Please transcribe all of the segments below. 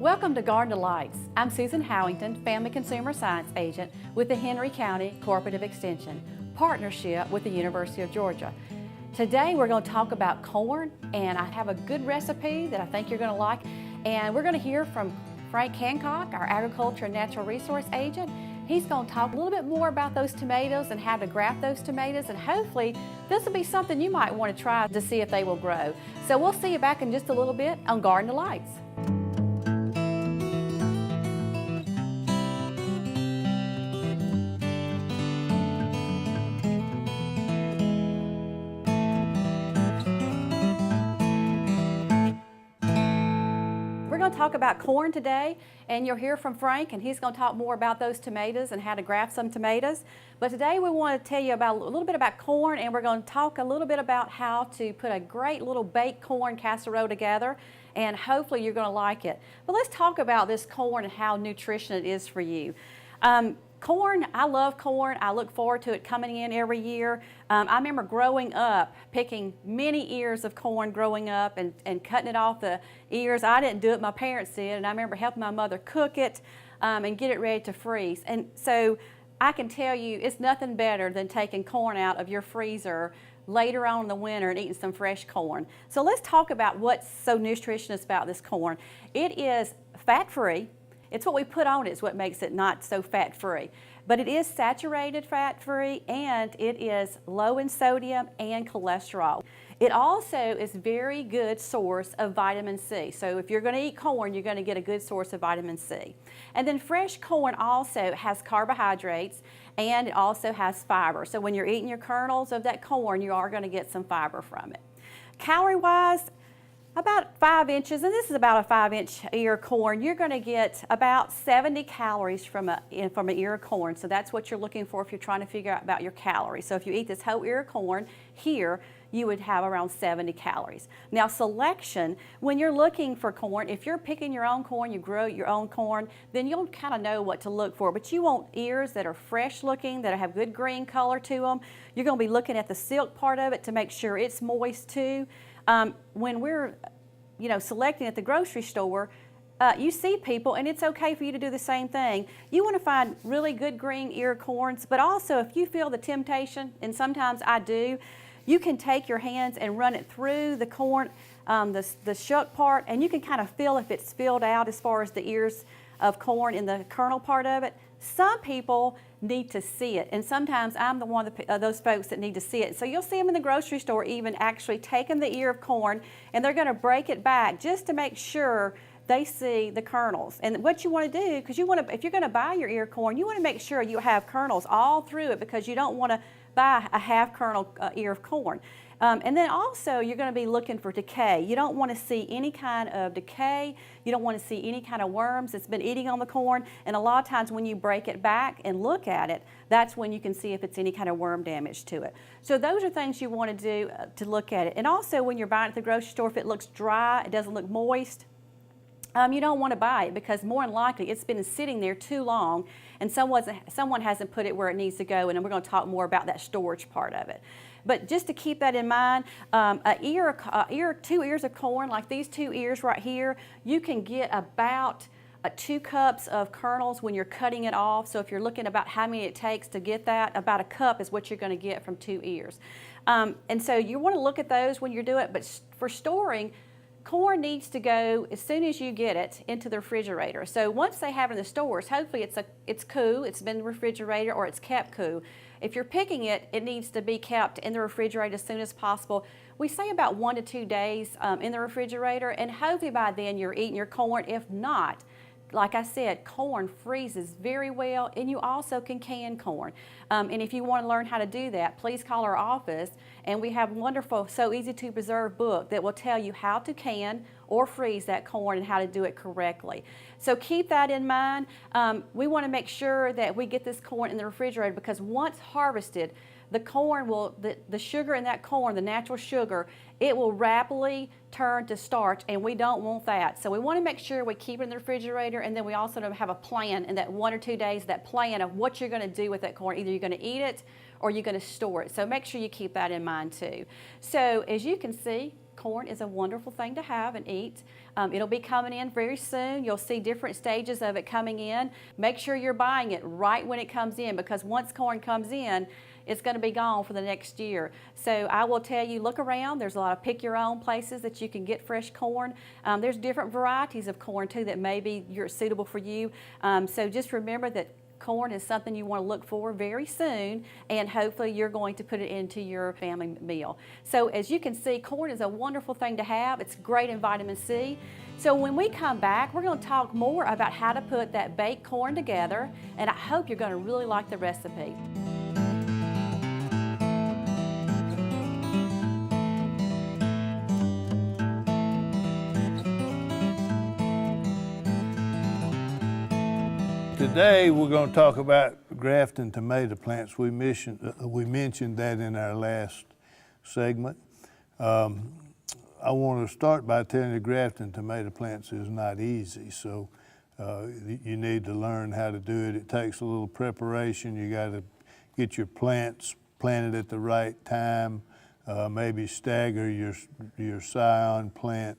Welcome to Garden Delights. I'm Susan Howington, Family Consumer Science Agent with the Henry County Cooperative Extension, partnership with the University of Georgia. Today we're going to talk about corn, and I have a good recipe that I think you're going to like. And we're going to hear from Frank Hancock, our Agriculture and Natural Resource Agent. He's going to talk a little bit more about those tomatoes and how to graft those tomatoes, and hopefully this will be something you might want to try to see if they will grow. So we'll see you back in just a little bit on Garden Delights. We're going to talk about corn today, and you'll hear from Frank, and he's going to talk more about those tomatoes and how to graft some tomatoes. But today we want to tell you about a little bit about corn, and we're going to talk a little bit about how to put a great little baked corn casserole together, and hopefully you're going to like it. But let's talk about this corn and how nutritious it is for you. Corn, I love corn. I look forward to it coming in every year. I remember growing up, picking many ears of corn growing up and cutting it off the ears. I didn't do it, my parents did, and I remember helping my mother cook it and get it ready to freeze. And so I can tell you it's nothing better than taking corn out of your freezer later on in the winter and eating some fresh corn. So let's talk about what's so nutritious about this corn. It is fat-free. It's what we put on it is what makes it not so fat-free. But it is saturated fat-free, and it is low in sodium and cholesterol. It also is a very good source of vitamin C. So if you're going to eat corn, you're going to get a good source of vitamin C. And then fresh corn also has carbohydrates, and it also has fiber. So when you're eating your kernels of that corn, you are going to get some fiber from it. Calorie-wise, about 5 inches, and this is about a 5-inch ear of corn, you're going to get about 70 calories from an ear of corn. So that's what you're looking for if you're trying to figure out about your calories. So if you eat this whole ear of corn here, you would have around 70 calories. Now selection, when you're looking for corn, if you're picking your own corn, you grow your own corn, then you'll kind of know what to look for. But you want ears that are fresh looking, that have good green color to them. You're going to be looking at the silk part of it to make sure it's moist too. When we're selecting at the grocery store, you see people, and it's okay for you to do the same thing. You want to find really good green ear corns, but also if you feel the temptation, and sometimes I do, you can take your hands and run it through the corn, the shuck part, and you can kind of feel if it's filled out as far as the ears of corn in the kernel part of it. Some people need to see it, and sometimes I'm the one of those folks that need to see it. So you'll see them in the grocery store even actually taking the ear of corn, and they're going to break it back just to make sure they see the kernels. And what you want to do, because if you're going to buy your ear of corn, you want to make sure you have kernels all through it, because you don't want to buy a half kernel ear of corn. And then also you're going to be looking for decay. You don't want to see any kind of decay. You don't want to see any kind of worms that's been eating on the corn. And a lot of times when you break it back and look at it, that's when you can see if it's any kind of worm damage to it. So those are things you want to do to look at it. And also when you're buying it at the grocery store, if it looks dry, it doesn't look moist, you don't want to buy it, because more than likely it's been sitting there too long and someone hasn't put it where it needs to go, and we're going to talk more about that storage part of it. But just to keep that in mind, 2 ears of corn, like these 2 ears right here, you can get about 2 cups of kernels when you're cutting it off. So if you're looking about how many it takes to get that, about a cup is what you're going to get from 2 ears. And so you want to look at those when you're doing it, but for storing, corn needs to go, as soon as you get it, into the refrigerator. So once they have it in the stores, hopefully it's cool, it's been in the refrigerator, or it's kept cool. If you're picking it, it needs to be kept in the refrigerator as soon as possible. We say about 1 to 2 days in the refrigerator, and hopefully by then you're eating your corn. If not, like I said, corn freezes very well, and you also can can corn. And if you want to learn how to do that, please call our office, and we have a wonderful So Easy to Preserve book that will tell you how to can or freeze that corn and how to do it correctly. So keep that in mind. We want to make sure that we get this corn in the refrigerator, because once harvested, the corn will, the sugar in that corn, the natural sugar, it will rapidly turn to starch, and we don't want that. So we want to make sure we keep it in the refrigerator, and then we also have a plan in that 1 or 2 days, that plan of what you're going to do with that corn. Either you're going to eat it or you're going to store it. So make sure you keep that in mind too. So as you can see, Corn is a wonderful thing to have and eat. It'll be coming in very soon. You'll see different stages of it coming in. Make sure you're buying it right when it comes in, because once corn comes in, it's going to be gone for the next year. So I will tell you, look around. There's a lot of pick your own places that you can get fresh corn. There's different varieties of corn too that may be suitable for you. So just remember that corn is something you want to look for very soon, and hopefully you're going to put it into your family meal. So as you can see, corn is a wonderful thing to have. It's great in vitamin C. So when we come back, we're going to talk more about how to put that baked corn together, and I hope you're going to really like the recipe. Today we're going to talk about grafting tomato plants. We mentioned that in our last segment. I want to start by telling you grafting tomato plants is not easy, so you need to learn how to do it. It takes a little preparation. You got to get your plants planted at the right time, maybe stagger your scion plant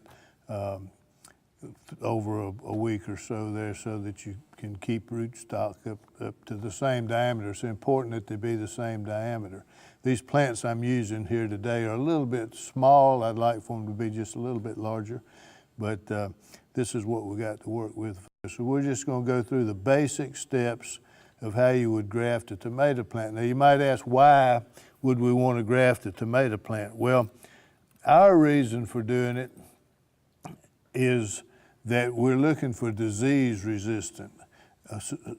over a week or so there, so that you can keep rootstock up to the same diameter. It's important that they be the same diameter. These plants I'm using here today are a little bit small. I'd like for them to be just a little bit larger, but this is what we got to work with. So we're just going to go through the basic steps of how you would graft a tomato plant. Now you might ask, why would we want to graft a tomato plant? Well, our reason for doing it is that we're looking for disease resistant.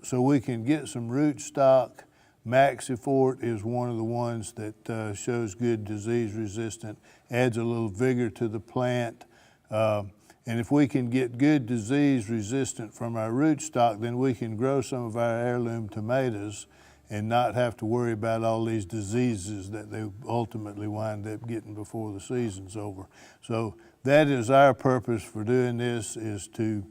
So we can get some rootstock. Maxifort is one of the ones that shows good disease resistant, adds a little vigor to the plant. And if we can get good disease resistant from our rootstock, then we can grow some of our heirloom tomatoes and not have to worry about all these diseases that they ultimately wind up getting before the season's over. So that is our purpose for doing this, is to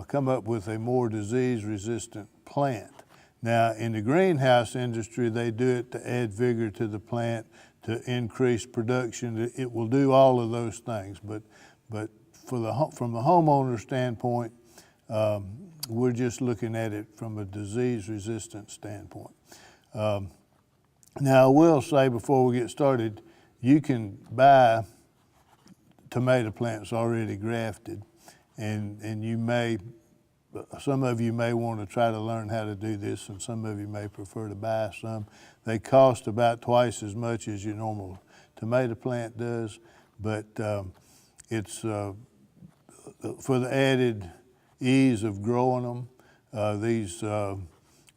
come up with a more disease-resistant plant. Now, in the greenhouse industry, they do it to add vigor to the plant, to increase production. It will do all of those things, but from the homeowner standpoint, we're just looking at it from a disease-resistant standpoint. Now, I will say before we get started, you can buy tomato plants already grafted, and you may, some of you may want to try to learn how to do this, and some of you may prefer to buy some. They cost about twice as much as your normal tomato plant does, but it's for the added ease of growing them. These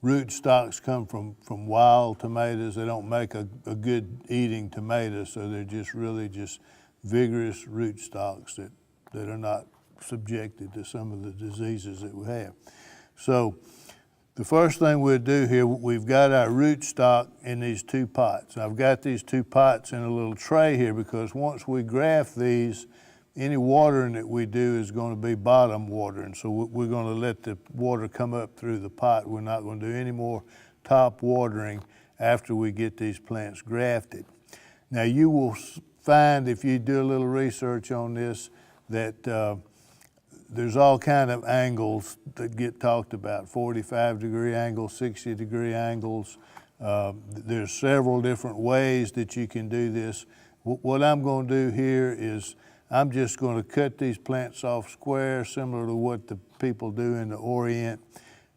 root stocks come from wild tomatoes. They don't make a good eating tomato, so they're just really just vigorous root stocks that are not subjected to some of the diseases that we have. So the first thing we'll do here, we've got our root stock in these two pots. I've got these two pots in a little tray here because once we graft these, any watering that we do is going to be bottom watering. So we're going to let the water come up through the pot. We're not going to do any more top watering after we get these plants grafted. Now you will find, if you do a little research on this, that there's all kind of angles that get talked about, 45-degree angles, 60-degree angles. There's several different ways that you can do this. What I'm going to do here is I'm just going to cut these plants off square, similar to what the people do in the Orient.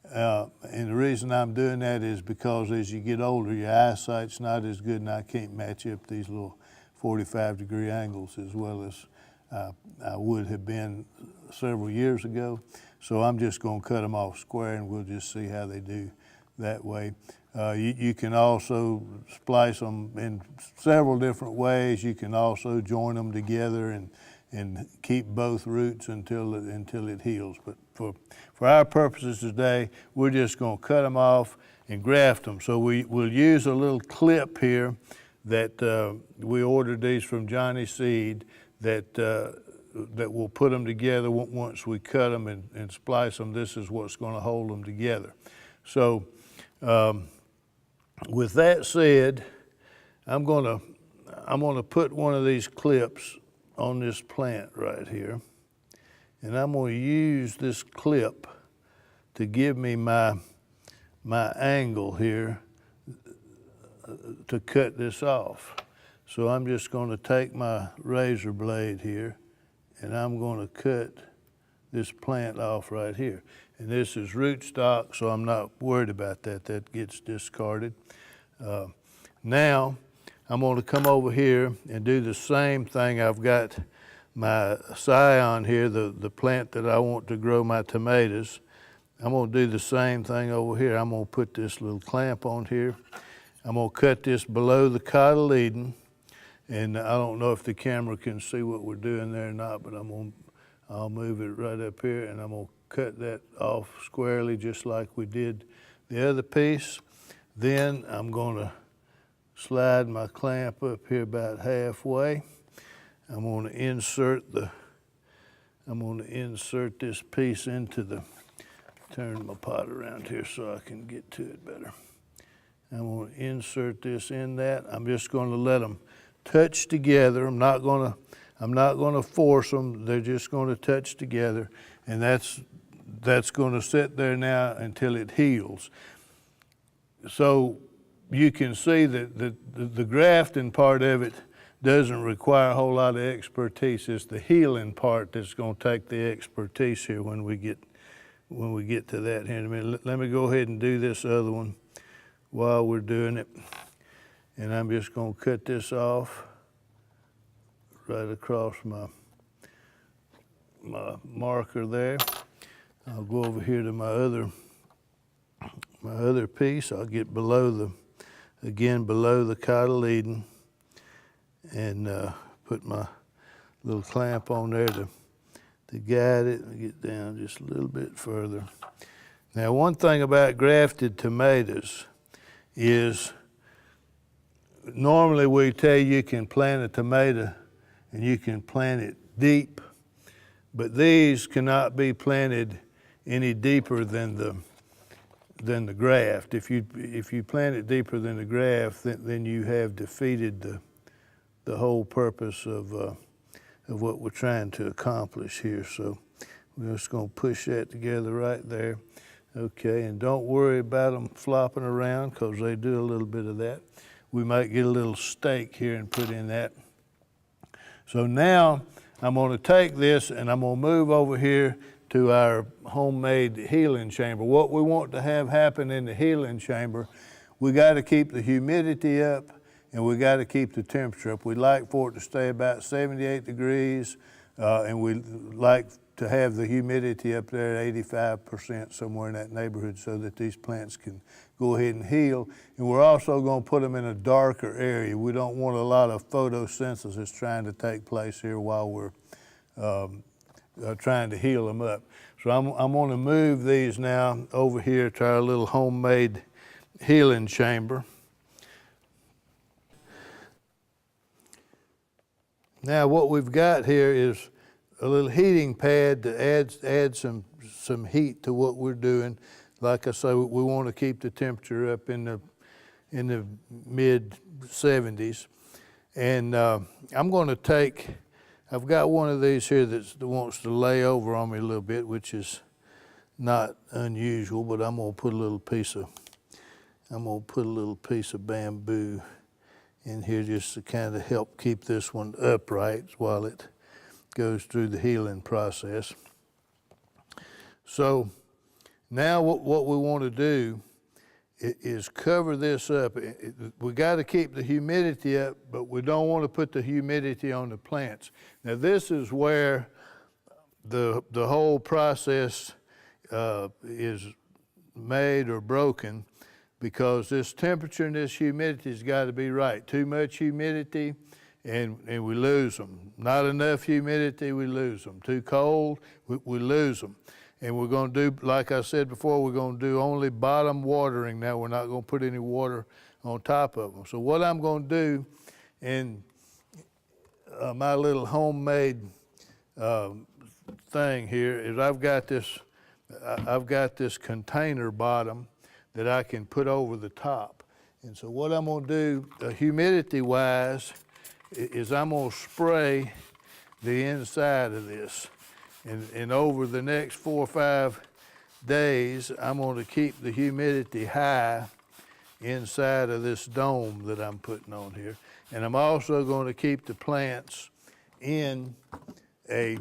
And the reason I'm doing that is because as you get older, your eyesight's not as good, and I can't match up these little 45-degree angles as well as I would have been several years ago. So I'm just going to cut them off square, and we'll just see how they do that way. You can also splice them in several different ways. You can also join them together and keep both roots until it heals. But for our purposes today, we're just going to cut them off and graft them. So we'll use a little clip here that we ordered these from Johnny Seed that will put them together once we cut them and splice them. This is what's going to hold them together. So with that said, I'm going to put one of these clips on this plant right here, and I'm going to use this clip to give me my angle here to cut this off. So I'm just going to take my razor blade here, and I'm going to cut this plant off right here. And this is rootstock, so I'm not worried about that. That gets discarded. Now, I'm going to come over here and do the same thing. I've got my scion here, the plant that I want to grow my tomatoes. I'm going to do the same thing over here. I'm going to put this little clamp on here. I'm going to cut this below the cotyledon. And I don't know if the camera can see what we're doing there or not, but I'll move it right up here, and I'm going to cut that off squarely just like we did the other piece. Then I'm going to slide my clamp up here about halfway. I'm going to insert this piece into the, turn my pot around here so I can get to it better. I'm going to insert this in that. I'm just going to let them touch together. I'm not going to force them. They're just going to touch together, and that's going to sit there now until it heals. So you can see that the grafting part of it doesn't require a whole lot of expertise. It's the healing part that's going to take the expertise here when we get to that here in a minute. Let me go ahead and do this other one while we're doing it. And I'm just going to cut this off right across my marker there. I'll go over here to my other piece. I'll get below the cotyledon, and put my little clamp on there to guide it and get down just a little bit further. Now, one thing about grafted tomatoes is normally we tell you can plant a tomato and you can plant it deep, but these cannot be planted any deeper than the graft. If you plant it deeper than the graft, then you have defeated the whole purpose of what we're trying to accomplish here. So we're just going to push that together right there. Okay, and don't worry about them flopping around, because they do a little bit of that. We might get a little stake here and put in that. So now I'm going to take this and I'm going to move over here to our homemade healing chamber. What we want to have happen in the healing chamber, we got to keep the humidity up and we got to keep the temperature up. We'd like for it to stay about 78 degrees, and we like to have the humidity up there at 85%, somewhere in that neighborhood, so that these plants can go ahead and heal. And we're also going to put them in a darker area. We don't want a lot of photosynthesis trying to take place here while we're trying to heal them up. So I'm going to move these now over here to our little homemade healing chamber. Now what we've got here is a little heating pad to add some heat to what we're doing. Like I say, we want to keep the temperature up in the mid 70s. And I'm going to take, I've got one of these here that wants to lay over on me a little bit, which is not unusual, but I'm going to put a little piece of bamboo in here just to kind of help keep this one upright while it goes through the healing process. So now what we want to do is cover this up. We got to keep the humidity up, but we don't want to put the humidity on the plants. Now this is where the whole process is made or broken, because this temperature and this humidity has got to be right. Too much humidity and we lose them. Not enough humidity, we lose them. Too cold, we lose them. And we're going to do, like I said before, we're going to do only bottom watering now. We're not going to put any water on top of them. So what I'm going to do in my little homemade thing here is I've got this container bottom that I can put over the top. And so what I'm going to do, humidity-wise, is I'm going to spray the inside of this. And over the next 4 or 5 days, I'm going to keep the humidity high inside of this dome that I'm putting on here. And I'm also going to keep the plants in a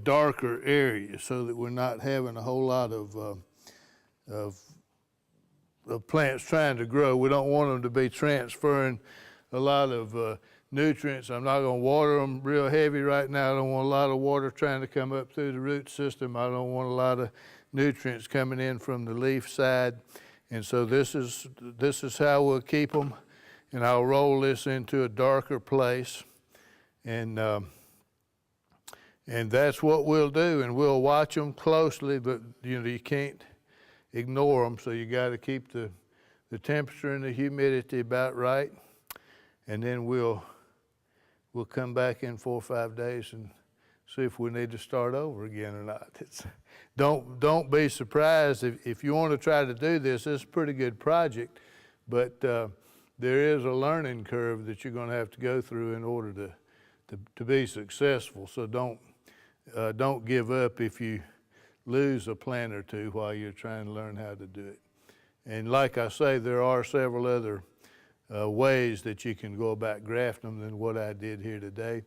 darker area so that we're not having a whole lot of plants trying to grow. We don't want them to be transferring a lot of nutrients. I'm not going to water them real heavy right now. I don't want a lot of water trying to come up through the root system. I don't want a lot of nutrients coming in from the leaf side. And so this is how we'll keep them. And I'll roll this into a darker place. And that's what we'll do. And we'll watch them closely, but you can't ignore them. So you got to keep the temperature and the humidity about right. And then we'll come back in 4 or 5 days and see if we need to start over again or not. Don't be surprised if you want to try to do this. It's a pretty good project, but there is a learning curve that you're going to have to go through in order to be successful. So don't give up if you lose a plant or two while you're trying to learn how to do it. And like I say, there are several other ways that you can go about grafting them than what I did here today,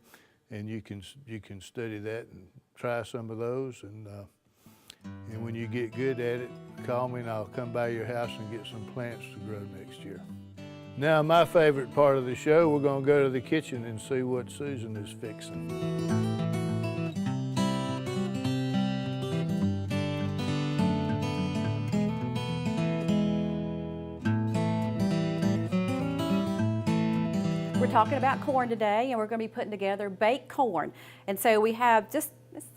and you can study that and try some of those, and when you get good at it, call me and I'll come by your house and get some plants to grow next year. Now, my favorite part of the show, we're going to go to the kitchen and see what Susan is fixing. We're talking about corn today, and we're going to be putting together baked corn. And so we have it's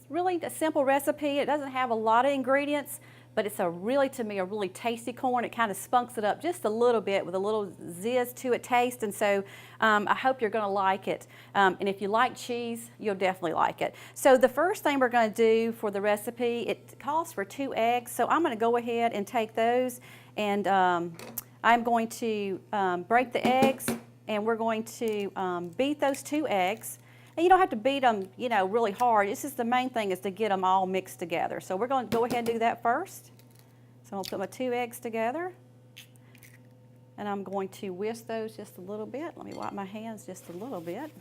really a simple recipe. It doesn't have a lot of ingredients, but it's to me, a really tasty corn. It kind of spunks it up just a little bit with a little zizz to it taste. And so I hope you're going to like it. And if you like cheese, you'll definitely like it. So the first thing we're going to do for the recipe, it calls for 2 eggs. So I'm going to go ahead and take those, and I'm going to break the eggs. And we're going to beat those 2 eggs. And you don't have to beat them, really hard. It's just the main thing is to get them all mixed together. So we're going to go ahead and do that first. So I'm going to put my 2 eggs together. And I'm going to whisk those just a little bit. Let me wipe my hands just a little bit.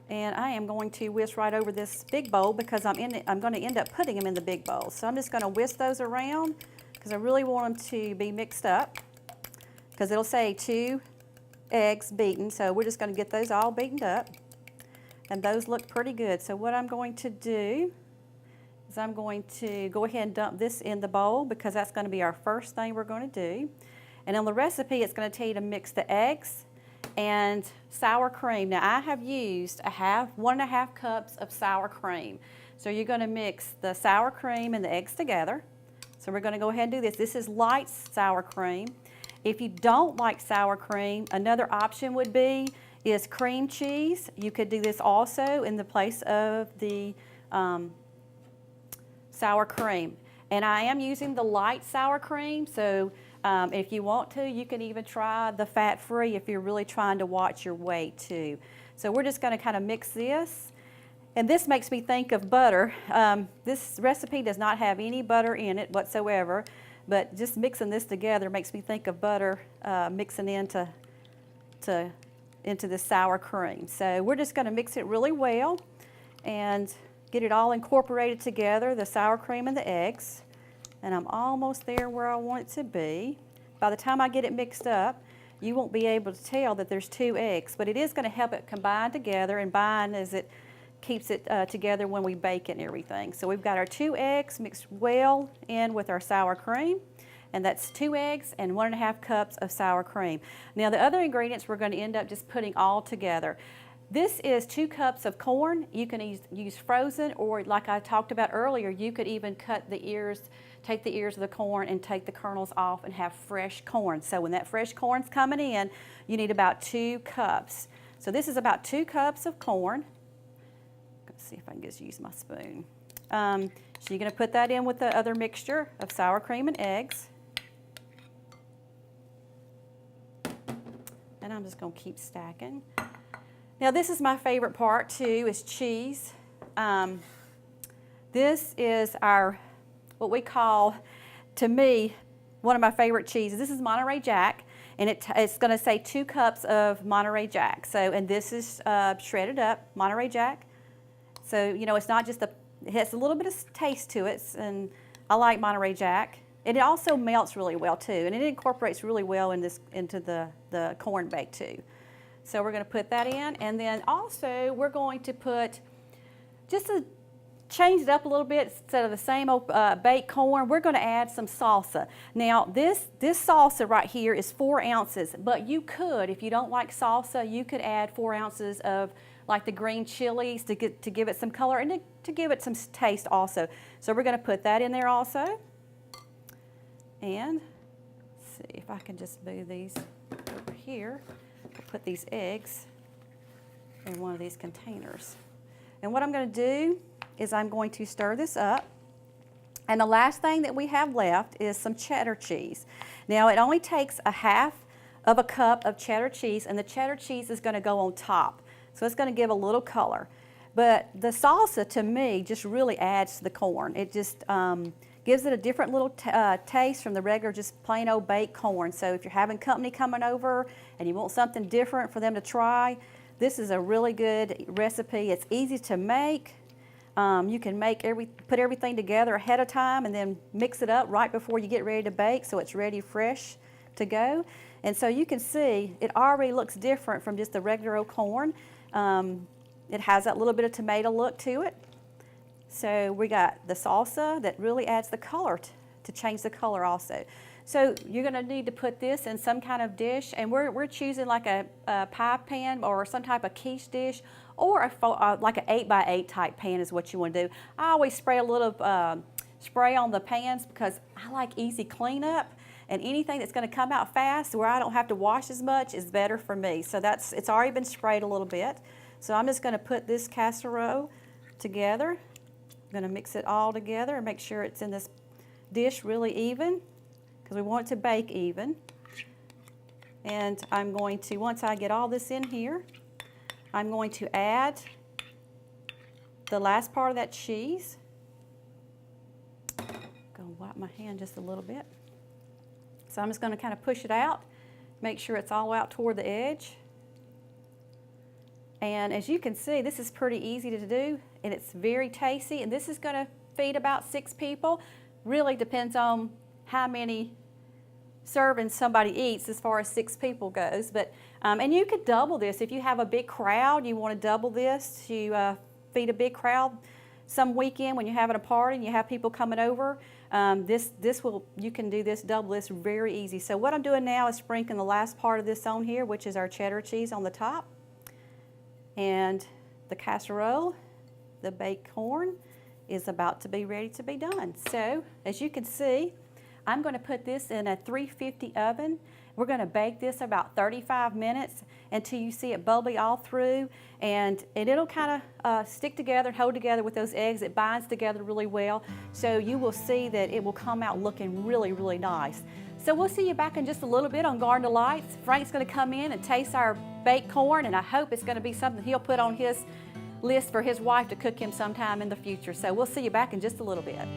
And I am going to whisk right over this big bowl because I'm going to end up putting them in the big bowl. So I'm just going to whisk those around because I really want them to be mixed up, because it'll say 2 eggs beaten, so we're just going to get those all beaten up, and those look pretty good. So what I'm going to do is I'm going to go ahead and dump this in the bowl because that's going to be our first thing we're going to do. And on the recipe, it's going to tell you to mix the eggs and sour cream. Now I have used 1.5 cups of sour cream. So you're going to mix the sour cream and the eggs together. So we're going to go ahead and do this. This is light sour cream. If you don't like sour cream, another option would be cream cheese. You could do this also in the place of the sour cream. And I am using the light sour cream, so if you want to, you can even try the fat-free if you're really trying to watch your weight too. So we're just going to kind of mix this. And this makes me think of butter. This recipe does not have any butter in it whatsoever. But just mixing this together makes me think of butter mixing into this sour cream. So we're just going to mix it really well and get it all incorporated together, the sour cream and the eggs. And I'm almost there where I want it to be. By the time I get it mixed up, you won't be able to tell that there's 2 eggs, but it is going to help it combine together and bind as it keeps it together when we bake it and everything. So we've got our 2 eggs mixed well in with our sour cream, and that's 2 eggs and 1.5 cups of sour cream. Now the other ingredients we're going to end up just putting all together. This is 2 cups of corn. You can use frozen, or like I talked about earlier, you could even cut the ears, take the ears of the corn and take the kernels off and have fresh corn. So when that fresh corn's coming in, you need about 2 cups. So this is about 2 cups of corn. Let's see if I can just use my spoon. So you're going to put that in with the other mixture of sour cream and eggs. And I'm just going to keep stacking. Now this is my favorite part too, is cheese. This is our, what we call, to me, one of my favorite cheeses. This is Monterey Jack, and it's going to say 2 cups of Monterey Jack. So, and this is shredded up Monterey Jack. So, you know, it's not just it has a little bit of taste to it, and I like Monterey Jack. And it also melts really well too, and it incorporates really well into the corn bake too. So we're going to put that in, and then also we're going to put, just to change it up a little bit, instead of the same old baked corn, we're going to add some salsa. Now this salsa right here is 4 ounces, but you could, if you don't like salsa, you could add 4 ounces of like the green chilies to give it some color and to give it some taste also. So we're going to put that in there also. And let's see if I can just move these over here. I'll put these eggs in one of these containers. And what I'm going to do is I'm going to stir this up. And the last thing that we have left is some cheddar cheese. Now it only takes a half of a cup of cheddar cheese, and the cheddar cheese is going to go on top. So it's going to give a little color. But the salsa, to me, just really adds to the corn. It just gives it a different little taste from the regular, just plain old baked corn. So if you're having company coming over and you want something different for them to try, this is a really good recipe. It's easy to make. You can put everything together ahead of time and then mix it up right before you get ready to bake, so it's ready fresh to go. And so you can see it already looks different from just the regular old corn. It has that little bit of tomato look to it. So we got the salsa that really adds the color to change the color also. So you're going to need to put this in some kind of dish, and we're choosing like a pie pan or some type of quiche dish, or like an 8x8 type pan is what you want to do. I always spray a little spray on the pans because I like easy cleanup, and anything that's going to come out fast where I don't have to wash as much is better for me. So it's already been sprayed a little bit. So I'm just going to put this casserole together. I'm going to mix it all together and make sure it's in this dish really even, because we want it to bake even. And I'm going to, once I get all this in here, I'm going to add the last part of that cheese. I'm going to wipe my hand just a little bit. So I'm just going to kind of push it out, make sure it's all out toward the edge. And as you can see, this is pretty easy to do, and it's very tasty, and this is going to feed about 6 people. Really depends on how many servings somebody eats as far as 6 people goes. But and you could double this if you have a big crowd. You want to double this to feed a big crowd some weekend when you're having a party and you have people coming over. You can do this, double this very easy. So what I'm doing now is sprinkling the last part of this on here, which is our cheddar cheese on the top. And the casserole, the baked corn, is about to be ready to be done. So as you can see, I'm going to put this in a 350 oven. We're going to bake this about 35 minutes until you see it bubbly all through, and it'll kind of stick together and hold together with those eggs. It binds together really well, so you will see that it will come out looking really, really nice. So we'll see you back in just a little bit on Garden of Lights. Frank's going to come in and taste our baked corn, and I hope it's going to be something he'll put on his list for his wife to cook him sometime in the future. So we'll see you back in just a little bit.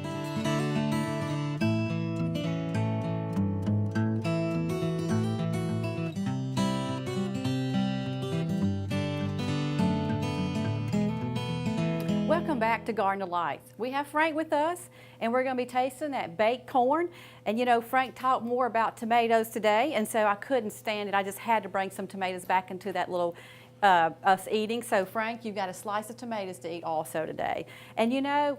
Welcome back to Garden of Lights. We have Frank with us, and we're going to be tasting that baked corn. And you know, Frank talked more about tomatoes today, and so I couldn't stand it. I just had to bring some tomatoes back into that little us eating. So Frank, you've got a slice of tomatoes to eat also today. And you know,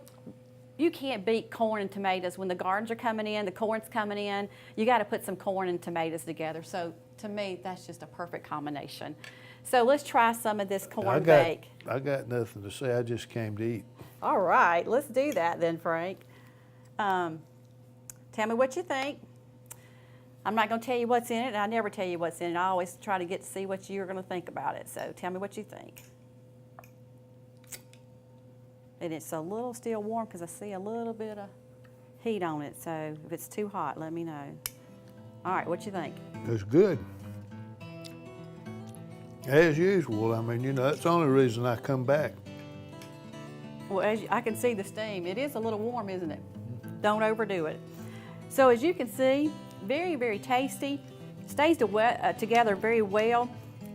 you can't beat corn and tomatoes. When the gardens are coming in, the corn's coming in, you got to put some corn and tomatoes together. So to me, that's just a perfect combination. So let's try some of this corn bake. I got nothing to say. I just came to eat. All right, let's do that then, Frank. Tell me what you think. I'm not going to tell you what's in it, and I never tell you what's in it. I always try to get to see what you're going to think about it. So tell me what you think. And it's a little still warm because I see a little bit of heat on it. So if it's too hot, let me know. All right, what you think? It's good. As usual, I mean, you know, that's the only reason I come back. Well, I can see the steam. It is a little warm, isn't it? Don't overdo it. So as you can see, very, very tasty. Stays together very well.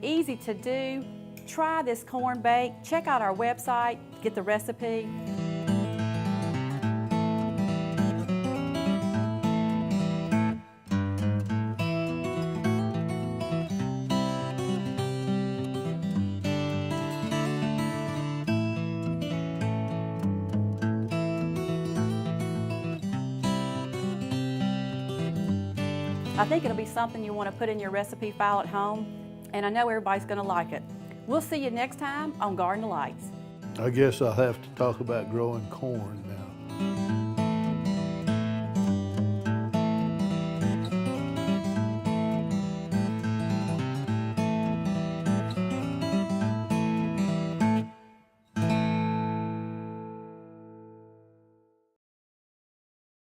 Easy to do. Try this corn bake. Check out our website, get the recipe. I think it'll be something you want to put in your recipe file at home, and I know everybody's going to like it. We'll see you next time on Garden of Lights. I guess I'll have to talk about growing corn now.